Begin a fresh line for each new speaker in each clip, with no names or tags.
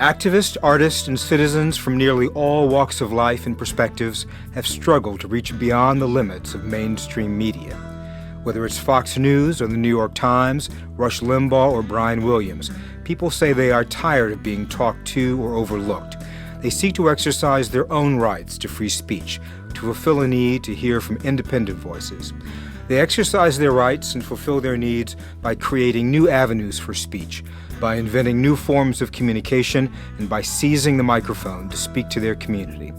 Activists, artists, and citizens from nearly all walks of life and perspectives have struggled to reach beyond the limits of mainstream media. Whether it's Fox News or the New York Times, Rush Limbaugh or Brian Williams, people say they are tired of being talked to or overlooked. They seek to exercise their own rights to free speech, to fulfill a need to hear from independent voices. They exercise their rights and fulfill their needs by creating new avenues for speech, by inventing new forms of communication, and by seizing the microphone to speak to their community.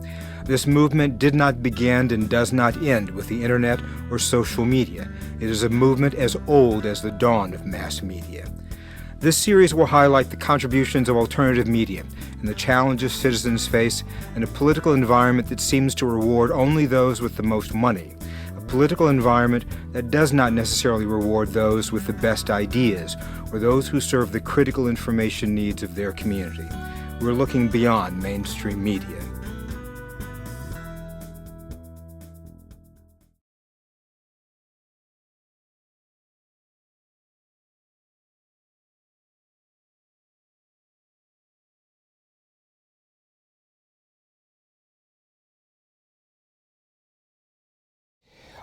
This movement did not begin and does not end with the internet or social media. It is a movement as old as the dawn of mass media. This series will highlight the contributions of alternative media and the challenges citizens face in a political environment that seems to reward only those with the most money, a political environment that does not necessarily reward those with the best ideas or those who serve the critical information needs of their community. We're looking beyond mainstream media.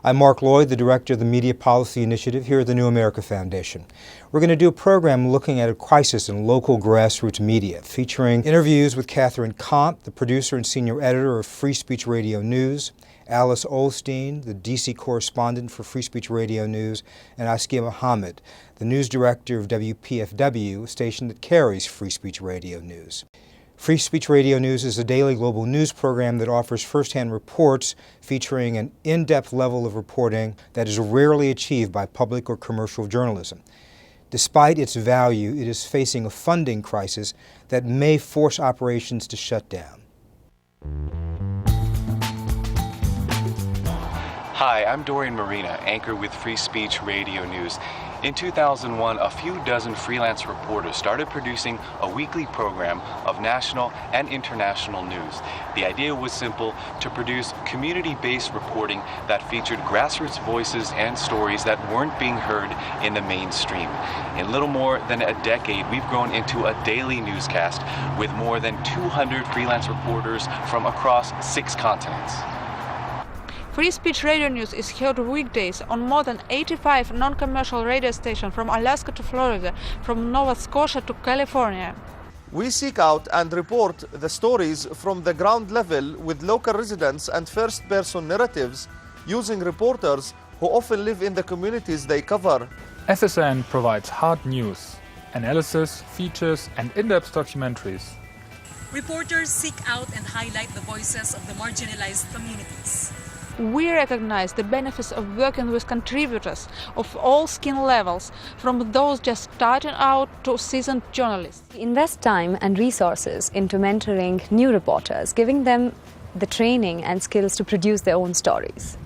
I'm Mark Lloyd, the Director of the Media Policy Initiative here at the New America Foundation. We're going to do a program looking at a crisis in local grassroots media, featuring interviews with Catherine Comp, the producer and senior editor of Free Speech Radio News, Alice Olstein, the D.C. correspondent for Free Speech Radio News, and Askia Mohammed, the news director of WPFW, a station that carries Free Speech Radio News. Free Speech Radio News is a daily global news program that offers first-hand reports featuring an in-depth level of reporting that is rarely achieved by public or commercial journalism. Despite its value, it is facing a funding crisis that may force operations to shut down.
Hi, I'm Dorian Marina, anchor with Free Speech Radio News. In 2001, a few dozen freelance reporters started producing a weekly program of national and international news. The idea was simple: to produce community-based reporting that featured grassroots voices and stories that weren't being heard in the mainstream. In little more than a decade, we've grown into a daily newscast with more than 200 freelance reporters from across 6 continents.
Free Speech Radio News is heard weekdays on more than 85 non-commercial radio stations from Alaska to Florida, from Nova Scotia to California.
We seek out and report the stories from the ground level with local residents and first-person narratives, using reporters who often live in the communities they cover.
FSN provides hard news, analysis, features, and in-depth documentaries.
Reporters seek out and highlight the voices of the marginalized communities.
We recognize the benefits of working with contributors of all skill levels, from those just starting out to seasoned journalists.
We invest time and resources into mentoring new reporters, giving them the training and skills to produce their own stories.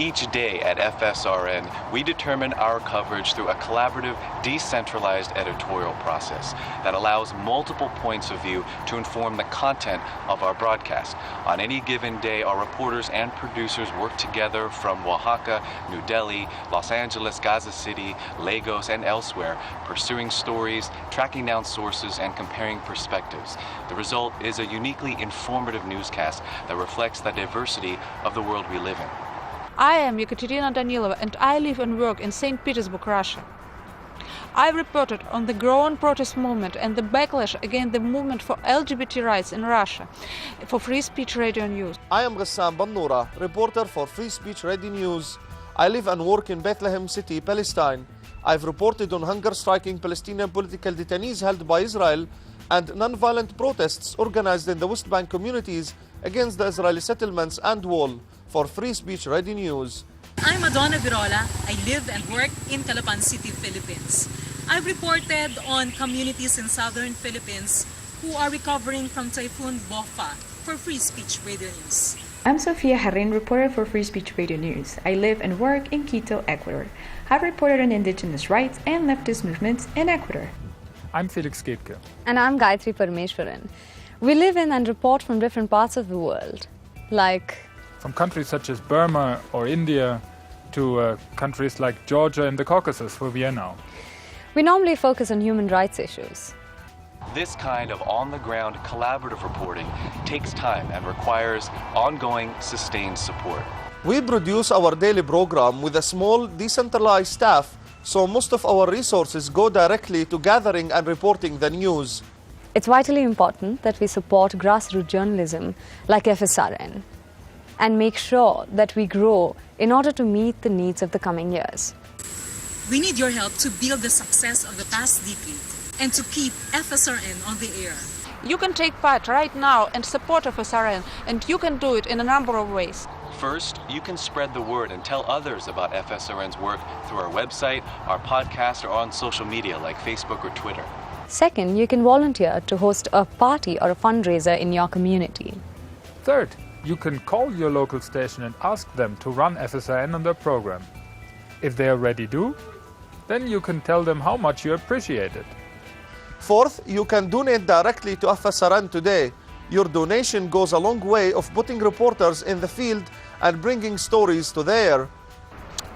Each day at FSRN, we determine our coverage through a collaborative, decentralized editorial process that allows multiple points of view to inform the content of our broadcast. On any given day, our reporters and producers work together from Oaxaca, New Delhi, Los Angeles, Gaza City, Lagos, and elsewhere, pursuing stories, tracking down sources, and comparing perspectives. The result is a uniquely informative newscast that reflects the diversity of the world we live in.
I am Ekaterina Danilova, and I live and work in St. Petersburg, Russia. I reported on the growing protest movement and the backlash against the movement for LGBT rights in Russia for Free Speech Radio News.
I am Ghassan Bannoura, reporter for Free Speech Radio News. I live and work in Bethlehem City, Palestine. I've reported on hunger-striking Palestinian political detainees held by Israel and non-violent protests organized in the West Bank communities against the Israeli settlements and wall for Free Speech Radio News.
I'm Madonna Virola. I live and work in Calapan City, Philippines. I've reported on communities in southern Philippines who are recovering from Typhoon Bopha for Free Speech Radio News.
I'm Sofia Harin, reporter for Free Speech Radio News. I live and work in Quito, Ecuador. I've reported on indigenous rights and leftist movements in Ecuador.
I'm Felix Gebke.
And I'm Gayatri Parameshwaran. We live in and report from different parts of the world, like
from countries such as Burma or India to countries like Georgia and the Caucasus, where we are now.
We normally focus on human rights issues.
This kind of on-the-ground collaborative reporting takes time and requires ongoing, sustained support.
We produce our daily program with a small, decentralized staff, so most of our resources go directly to gathering and reporting the news.
It's vitally important that we support grassroots journalism like FSRN and make sure that we grow in order to meet the needs of the coming years.
We need your help to build the success of the past decade and to keep FSRN on the air.
You can take part right now and support FSRN, and you can do it in a number of ways.
First, you can spread the word and tell others about FSRN's work through our website, our podcast, or on social media like Facebook or Twitter.
Second, you can volunteer to host a party or a fundraiser in your community.
Third, you can call your local station and ask them to run FSRN on their program. If they already do, then you can tell them how much you appreciate it.
Fourth, you can donate directly to FSRN today. Your donation goes a long way of putting reporters in the field and bringing stories to the air.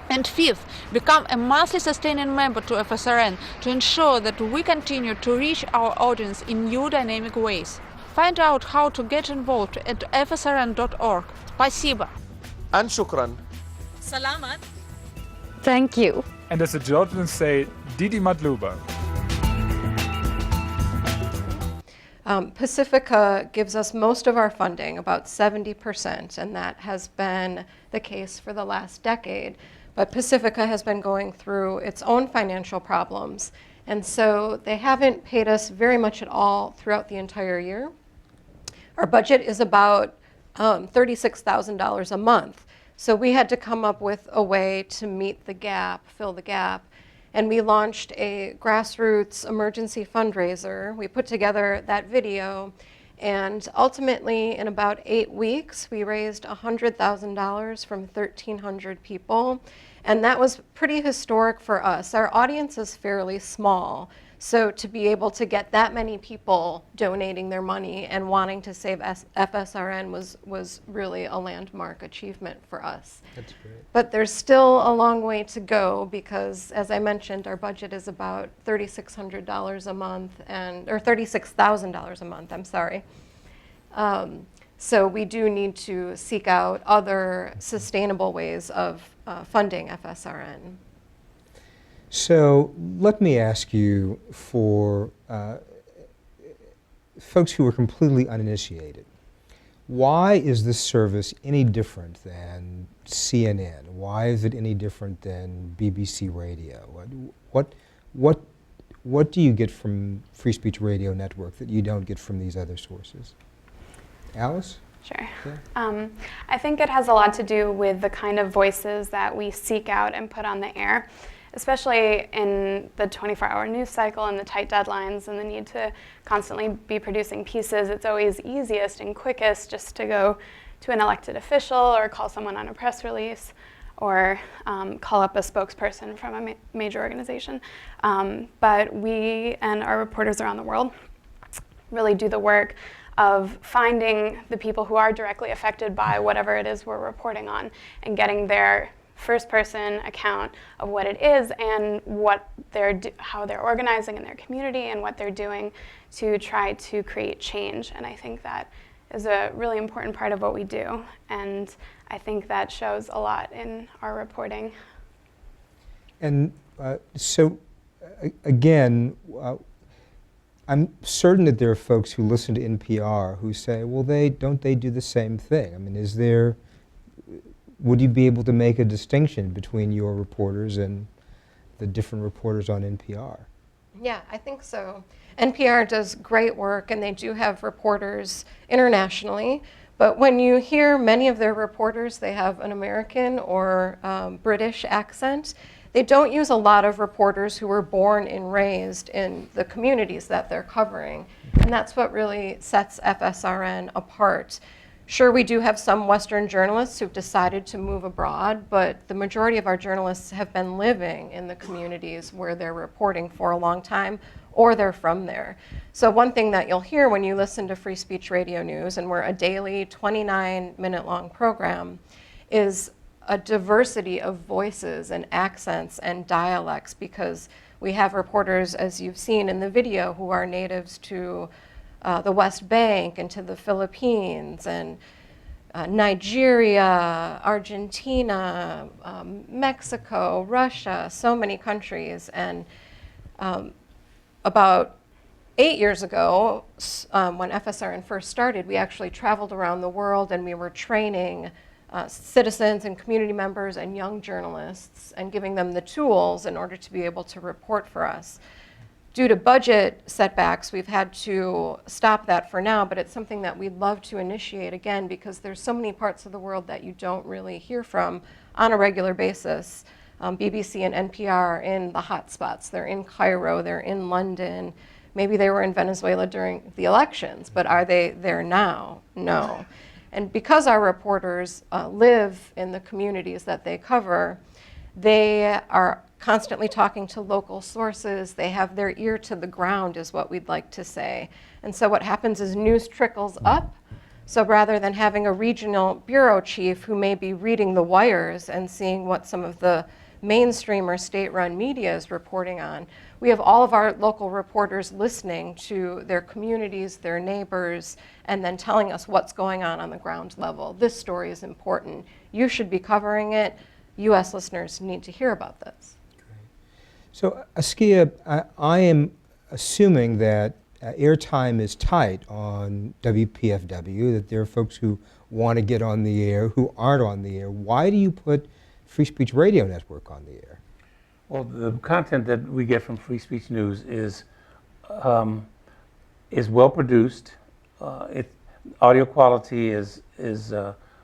And fifth, become a monthly sustaining member to FSRN to ensure that we continue to reach our audience in new dynamic ways. Find out how to get involved at fsrn.org. Спасибо.
And shukran.
Salamat.
Thank you.
And as the Georgians say, Didi Matluba.
Pacifica gives us most of our funding, about 70%, and that has been the case for the last decade. But Pacifica has been going through its own financial problems, and so they haven't paid us very much at all throughout the entire year. Our budget is about $36,000 a month, so we had to come up with a way to meet the gap, fill the gap. And we launched a Grassroots emergency fundraiser. We put together that video, and ultimately, in about 8 weeks, we raised $100,000 from 1,300 people. And that was pretty historic for us. Our audience is fairly small, so to be able to get that many people donating their money and wanting to save FSRN was really a landmark achievement for us.
That's great.
But there's still a long way to go because, as I mentioned, our budget is about $3,600 a month, or $36,000 a month, I'm sorry. So we do need to seek out other sustainable ways of funding FSRN.
So let me ask you, for folks who are completely uninitiated, why is this service any different than CNN? Why is it any different than BBC Radio? What do you get from Free Speech Radio Network that you don't get from these other sources? Alice?
Sure.
Yeah.
I think it has a lot to do with the kind of voices that we seek out and put on the air, especially in the 24-hour news cycle and the tight deadlines and the need to constantly be producing pieces. It's always easiest and quickest just to go to an elected official or call someone on a press release or call up a spokesperson from a major organization. But we and our reporters around the world really do the work of finding the people who are directly affected by whatever it is we're reporting on and getting their first-person account of what it is and how they're organizing in their community and what they're doing to try to create change. And I think that is a really important part of what we do. And I think that shows a lot in our reporting.
And again, I'm certain that there are folks who listen to NPR who say, well, don't they do the same thing? I mean, would you be able to make a distinction between your reporters and the different reporters on NPR?
Yeah, I think so. NPR does great work, and they do have reporters internationally. But when you hear many of their reporters, they have an American or British accent. They don't use a lot of reporters who were born and raised in the communities that they're covering. And that's what really sets FSRN apart. Sure, we do have some Western journalists who've decided to move abroad, but the majority of our journalists have been living in the communities where they're reporting for a long time, or they're from there. So one thing that you'll hear when you listen to Free Speech Radio News, and we're a daily 29-minute-long program, is a diversity of voices and accents and dialects, because We have reporters, as you've seen in the video, who are natives to the West Bank and to the Philippines and Nigeria, Argentina, Mexico, Russia, so many countries. And about 8 years ago, when FSRN first started, we actually traveled around the world and we were training citizens and community members and young journalists and giving them the tools in order to be able to report for us. Due to budget setbacks, we've had to stop that for now, but it's something that we'd love to initiate again because there's so many parts of the world that you don't really hear from on a regular basis. BBC and NPR are in the hot spots. They're in Cairo, they're in London. Maybe they were in Venezuela during the elections, but are they there now? No. And because our reporters live in the communities that they cover, they are constantly talking to local sources. They have their ear to the ground, is what we'd like to say. And so what happens is news trickles up. So rather than having a regional bureau chief who may be reading the wires and seeing what some of the mainstream or state-run media is reporting on, we have all of our local reporters listening to their communities, their neighbors, and then telling us what's going on the ground level. This story is important. You should be covering it. U.S. listeners need to hear about this.
So, Askia, I am assuming that airtime is tight on WPFW, that there are folks who want to get on the air who aren't on the air. Why do you put Free Speech Radio Network on the air?
Well, the content that we get from Free Speech News is well produced. Audio quality is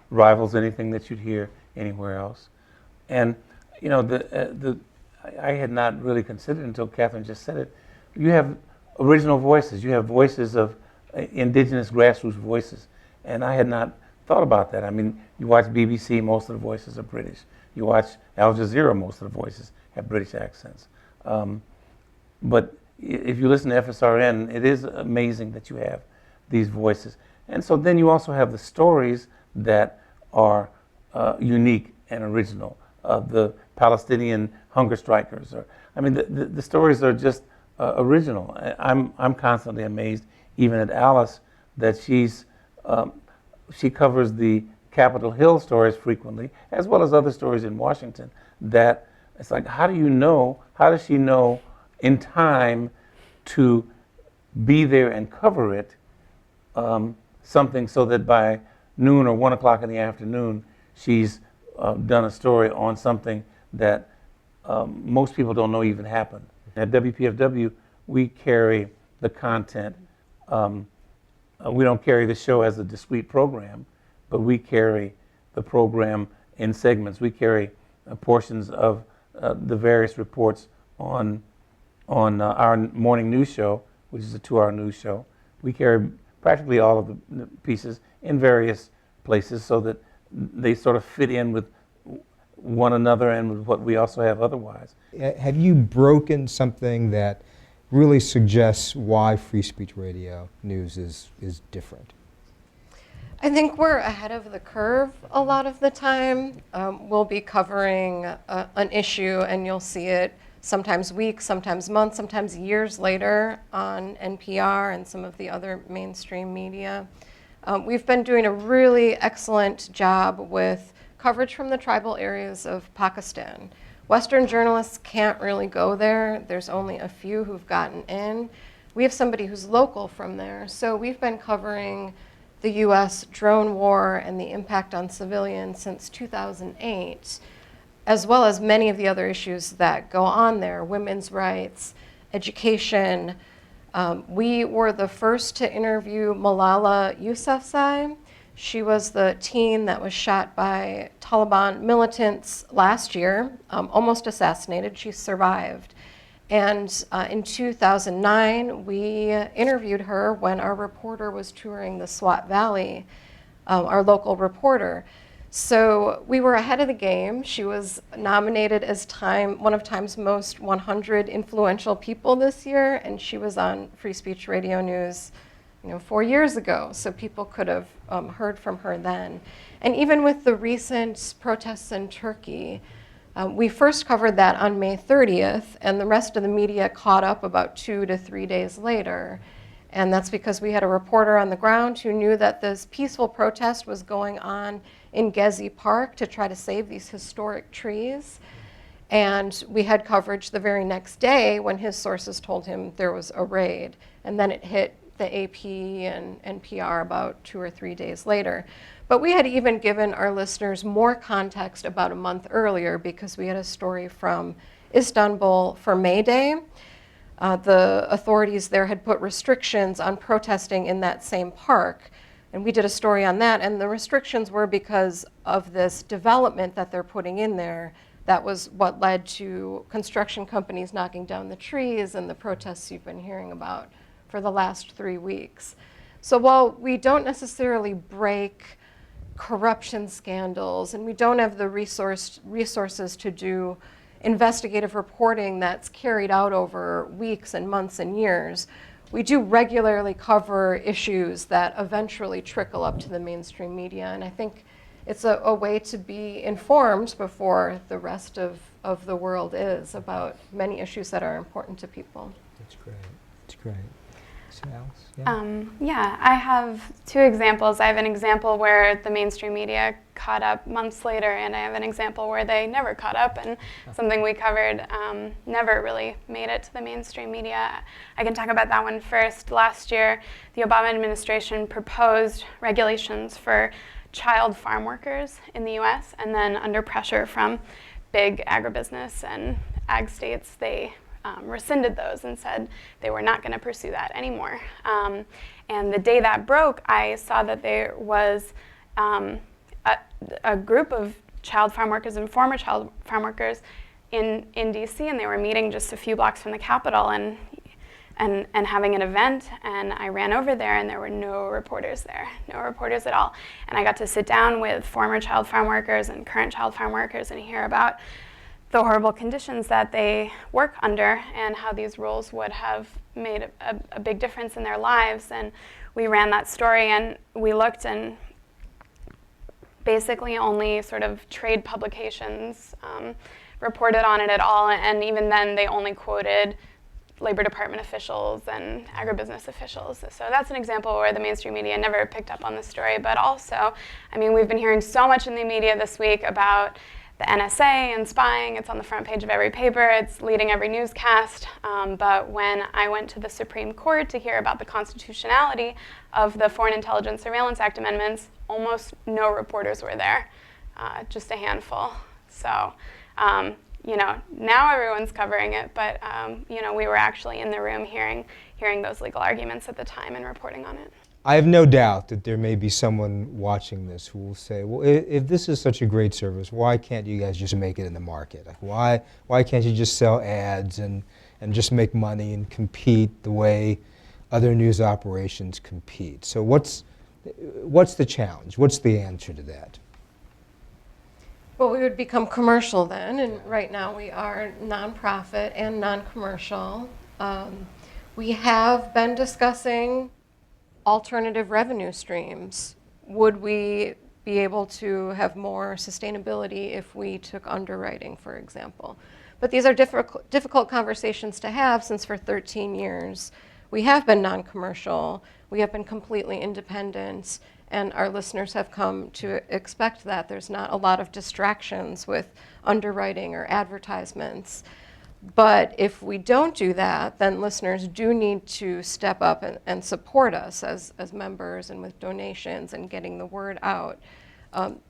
rivals anything that you'd hear anywhere else. And you know, I had not really considered until Catherine just said it. You have original voices. You have voices of indigenous grassroots voices, and I had not thought about that. I mean, you watch BBC, most of the voices are British. You watch Al Jazeera, most of the voices have British accents. But if you listen to FSRN, it is amazing that you have these voices. And so then you also have the stories that are unique and original. The Palestinian hunger strikers. I mean, the stories are just original. I'm constantly amazed, even at Alice, that she covers the Capitol Hill stories frequently, as well as other stories in Washington, that it's like, how does she know in time to be there and cover it, something so that by noon or 1 o'clock in the afternoon, she's done a story on something that most people don't know even happened. At WPFW, we carry the content. We don't carry the show as a discrete program, but we carry the program in segments. We carry portions of the various reports on our morning news show, which is a 2-hour news show. We carry practically all of the pieces in various places so that they sort of fit in with one another and with what we also have otherwise.
Have you broken something that really suggests why Free Speech Radio News is different?
I think we're ahead of the curve a lot of the time. We'll be covering an issue and you'll see it sometimes weeks, sometimes months, sometimes years later on NPR and some of the other mainstream media. We've been doing a really excellent job with coverage from the tribal areas of Pakistan. Western journalists can't really go there. There's only a few who've gotten in. We have somebody who's local from there. So we've been covering the US drone war and the impact on civilians since 2008, as well as many of the other issues that go on there, women's rights, education. We were the first to interview Malala Yousafzai. She was the teen that was shot by Taliban militants last year, almost assassinated. She survived. And in 2009, we interviewed her when our reporter was touring the Swat Valley, our local reporter. So we were ahead of the game. She was nominated as one of Time's most 100 influential people this year, and she was on Free Speech Radio News 4 years ago, so people could have heard from her then. And even with the recent protests in Turkey, We first covered that on May 30th, and the rest of the media caught up about 2 to 3 days later. And that's because we had a reporter on the ground who knew that this peaceful protest was going on in Gezi Park to try to save these historic trees. And we had coverage the very next day when his sources told him there was a raid. And then it hit the AP and NPR about 2 or 3 days later. But we had even given our listeners more context about a month earlier because we had a story from Istanbul for May Day. The authorities there had put restrictions on protesting in that same park. And we did a story on that, and the restrictions were because of this development that they're putting in there. That was what led to construction companies knocking down the trees and the protests you've been hearing about for the last 3 weeks. So while we don't necessarily break corruption scandals and we don't have the resources to do investigative reporting that's carried out over weeks and months and years, we do regularly cover issues that eventually trickle up to the mainstream media. And I think it's a way to be informed before the rest of the world is about many issues that are important to people.
That's great. That's great. So Alice,
yeah, I have 2 examples. I have an example where the mainstream media caught up months later, and I have an example where they never caught up, and something we covered never really made it to the mainstream media. I can talk about that one first. Last year, the Obama administration proposed regulations for child farm workers in the US, and then under pressure from big agribusiness and ag states, they rescinded those and said they were not going to pursue that anymore. And the day that broke, I saw that there was a group of child farm workers and former child farm workers in DC, and they were meeting just a few blocks from the Capitol and having an event, and I ran over there, and there were no reporters there, no reporters at all. And I got to sit down with former child farm workers and current child farm workers and hear about the horrible conditions that they work under and how these rules would have made a big difference in their lives. And we ran that story, and we looked, and basically only sort of trade publications reported on it at all, and even then they only quoted Labor Department officials and agribusiness officials. So that's an example where the mainstream media never picked up on the story. But also, I mean, we've been hearing so much in the media this week about the NSA and spying. It's on the front page of every paper. It's leading every newscast. But when I went to the Supreme Court to hear about the constitutionality of the Foreign Intelligence Surveillance Act amendments, almost no reporters were there, just a handful. So, you know, now everyone's covering it, but you know, we were actually in the room hearing those legal arguments at the time and reporting on it.
I have no doubt that there may be someone watching this who will say, well, if this is such a great service, why can't you guys just make it in the market? Like, why can't you just sell ads and just make money and compete the way other news operations compete? So what's the challenge? What's the answer to that?
Well, we would become commercial then, and right now we are nonprofit and non-commercial. We have been discussing alternative revenue streams. Would we be able to have more sustainability if we took underwriting, for example? But these are difficult conversations to have, since for 13 years we have been non-commercial, we have been completely independent, and our listeners have come to expect that. There's not a lot of distractions with underwriting or advertisements. But if we don't do that, then listeners do need to step up and support us as members and with donations and getting the word out.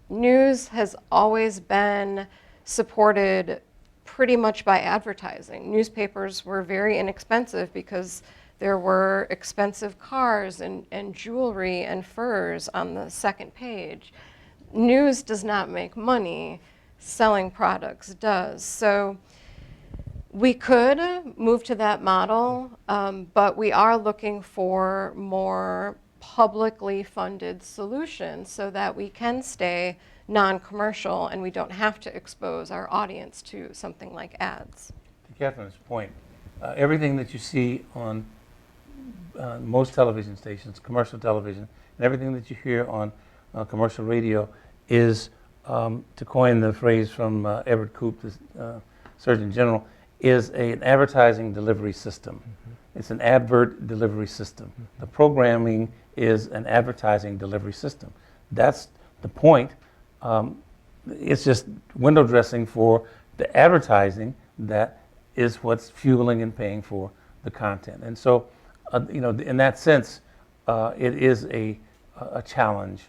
News has always been supported pretty much by advertising. Newspapers were very inexpensive because there were expensive cars and jewelry and furs on the second page. News does not make money, selling products does. So we could move to that model, but we are looking for more publicly funded solutions so that we can stay non-commercial and we don't have to expose our audience to something like ads.
To Catherine's point, everything that you see on most television stations, commercial television, and everything that you hear on commercial radio is to coin the phrase from Everett Koop, the Surgeon General, is an advertising delivery system. It's an advert delivery system. The programming is an advertising delivery system. That's the point. It's just window dressing for the advertising that is what's fueling and paying for the content. And so, in that sense, it is a challenge.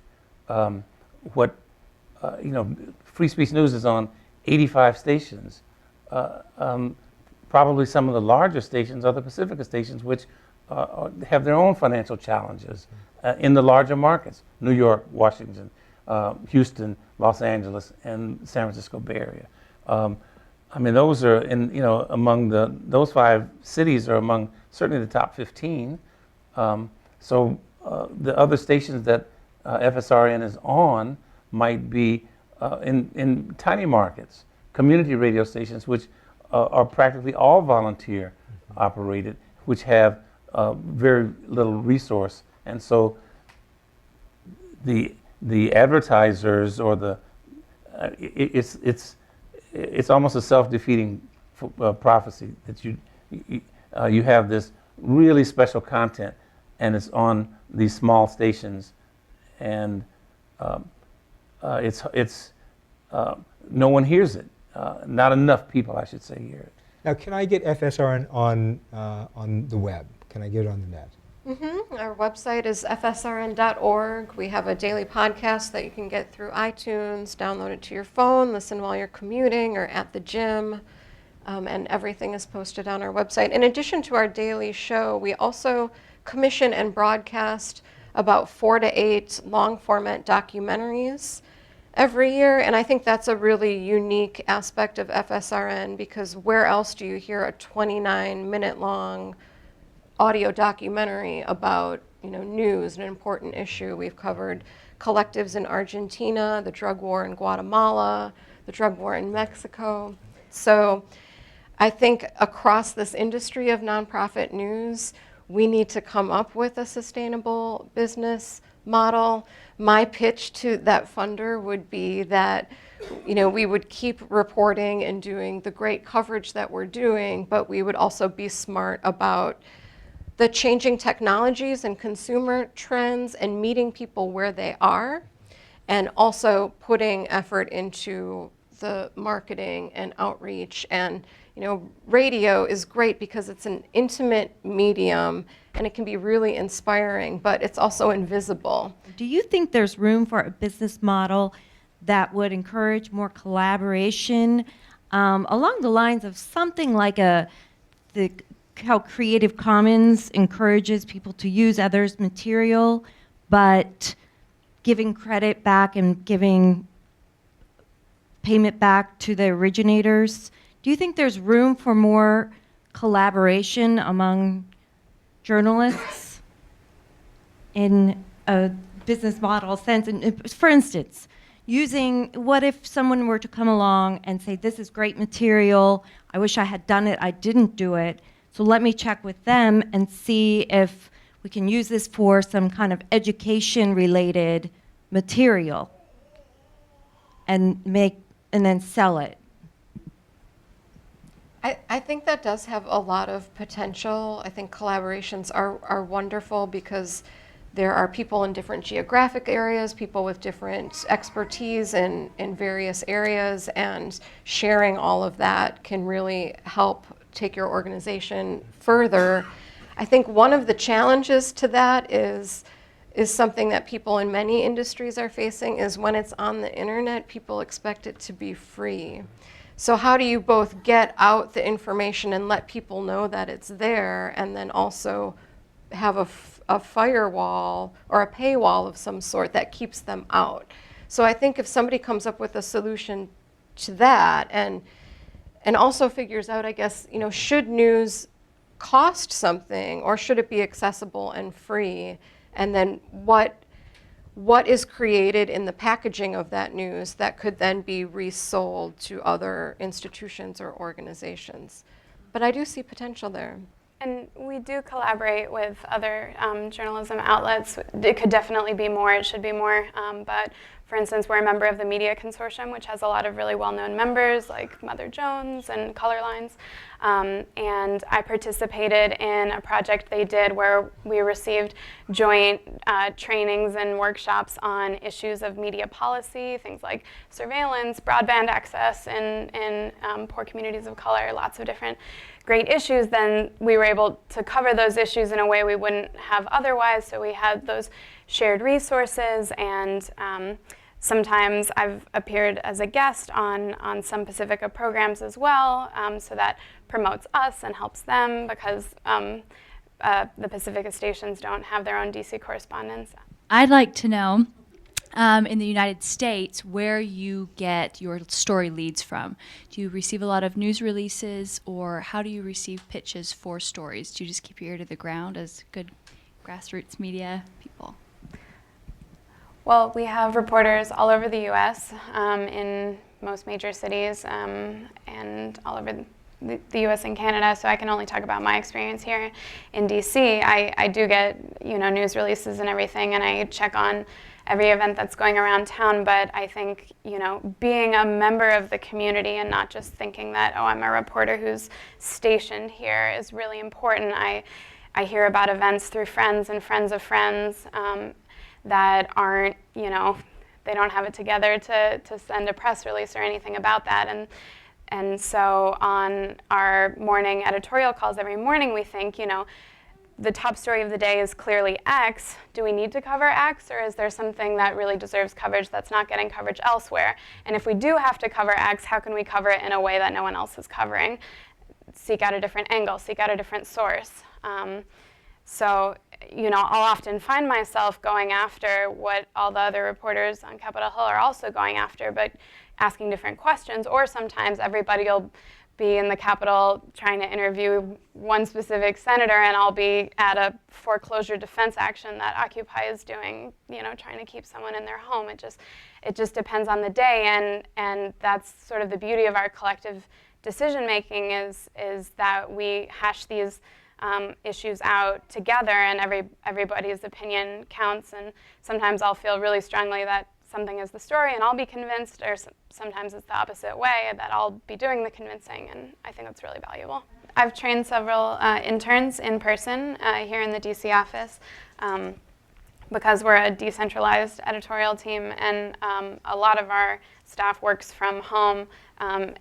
Free Speech News is on 85 stations. Probably some of the larger stations are the Pacifica stations, which have their own financial challenges in the larger markets: New York, Washington, Houston, Los Angeles, and San Francisco Bay Area. Those are among those 5 cities are among certainly the top 15. So the other stations that FSRN is on might be in tiny markets, community radio stations, which are practically all volunteer operated, which have very little resource, and so the advertisers or it's almost a self-defeating prophecy that you have this really special content and it's on these small stations, and no one hears it. Not enough people, I should say, hear it.
Now, can I get FSRN on the web? Can I get it on the net?
Our website is fsrn.org. We have a daily podcast that you can get through iTunes, download it to your phone, listen while you're commuting or at the gym, and everything is posted on our website. In addition to our daily show, we also commission and broadcast about 4 to 8 long-format documentaries every year, and I think that's a really unique aspect of FSRN, because where else do you hear a 29-minute-long audio documentary about news, an important issue? We've covered collectives in Argentina, the drug war in Guatemala, the drug war in Mexico. So I think across this industry of nonprofit news, we need to come up with a sustainable business model. My pitch to that funder would be that we would keep reporting and doing the great coverage that we're doing, but we would also be smart about the changing technologies and consumer trends and meeting people where they are, and also putting effort into the marketing and outreach. And radio is great because it's an intimate medium and it can be really inspiring, but it's also invisible.
Do you think there's room for a business model that would encourage more collaboration along the lines of something like how Creative Commons encourages people to use others' material, but giving credit back and giving payment back to the originators? Do you think there's room for more collaboration among journalists in a business model sense? And for instance, what if someone were to come along and say, this is great material, I wish I had done it, I didn't do it, so let me check with them and see if we can use this for some kind of education-related material and then sell it.
I think that does have a lot of potential. I think collaborations are wonderful because there are people in different geographic areas, people with different expertise in various areas, and sharing all of that can really help take your organization further. I think one of the challenges to that is something that people in many industries are facing, is when it's on the internet, people expect it to be free. So how do you both get out the information and let people know that it's there, and then also have a firewall or a paywall of some sort that keeps them out? So I think if somebody comes up with a solution to that and also figures out, I guess, should news cost something or should it be accessible and free? And then what is created in the packaging of that news that could then be resold to other institutions or organizations? But I do see potential there.
And we do collaborate with other journalism outlets. It could definitely be more, it should be more. But for instance, we're a member of the Media Consortium, which has a lot of really well-known members like Mother Jones and Color Lines. And I participated in a project they did where we received joint trainings and workshops on issues of media policy, things like surveillance, broadband access in poor communities of color, lots of different great issues. Then we were able to cover those issues in a way we wouldn't have otherwise. So we had those shared resources, and sometimes I've appeared as a guest on some Pacifica programs as well, so that promotes us and helps them, because the Pacifica stations don't have their own DC correspondents.
I'd like to know, in the United States, where you get your story leads from. Do you receive a lot of news releases, or how do you receive pitches for stories? Do you just keep your ear to the ground as good grassroots media people?
Well, we have reporters all over the U.S., in most major cities, and all over the U.S. and Canada, so I can only talk about my experience here in D.C. I do get, news releases and everything, and I check on every event that's going around town, but I think, being a member of the community and not just thinking that, oh, I'm a reporter who's stationed here is really important. I hear about events through friends and friends of friends that aren't, they don't have it together to send a press release or anything about that. And so on our morning editorial calls every morning, we think, the top story of the day is clearly X. Do we need to cover X, or is there something that really deserves coverage that's not getting coverage elsewhere? And if we do have to cover X, how can we cover it in a way that no one else is covering? Seek out a different angle, seek out a different source. So, I'll often find myself going after what all the other reporters on Capitol Hill are also going after, but asking different questions, or sometimes everybody will be in the Capitol trying to interview one specific senator, and I'll be at a foreclosure defense action that Occupy is doing, trying to keep someone in their home. It just depends on the day, and that's sort of the beauty of our collective decision making is that we hash these issues out together, and everybody's opinion counts. And sometimes I'll feel really strongly that something is the story and I'll be convinced, or sometimes it's the opposite way, that I'll be doing the convincing, and I think that's really valuable. I've trained several interns in person here in the DC office because we're a decentralized editorial team, and a lot of our staff works from home.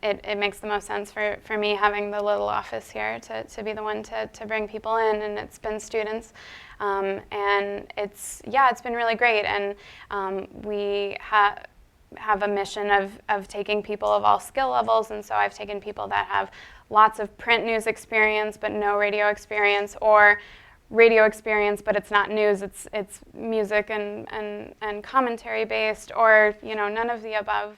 It makes the most sense for me having the little office here to be the one to bring people in, and it's been students. And it's been really great, and we have a mission of taking people of all skill levels, and so I've taken people that have lots of print news experience but no radio experience, or radio experience but it's not news, it's music and commentary based, or none of the above.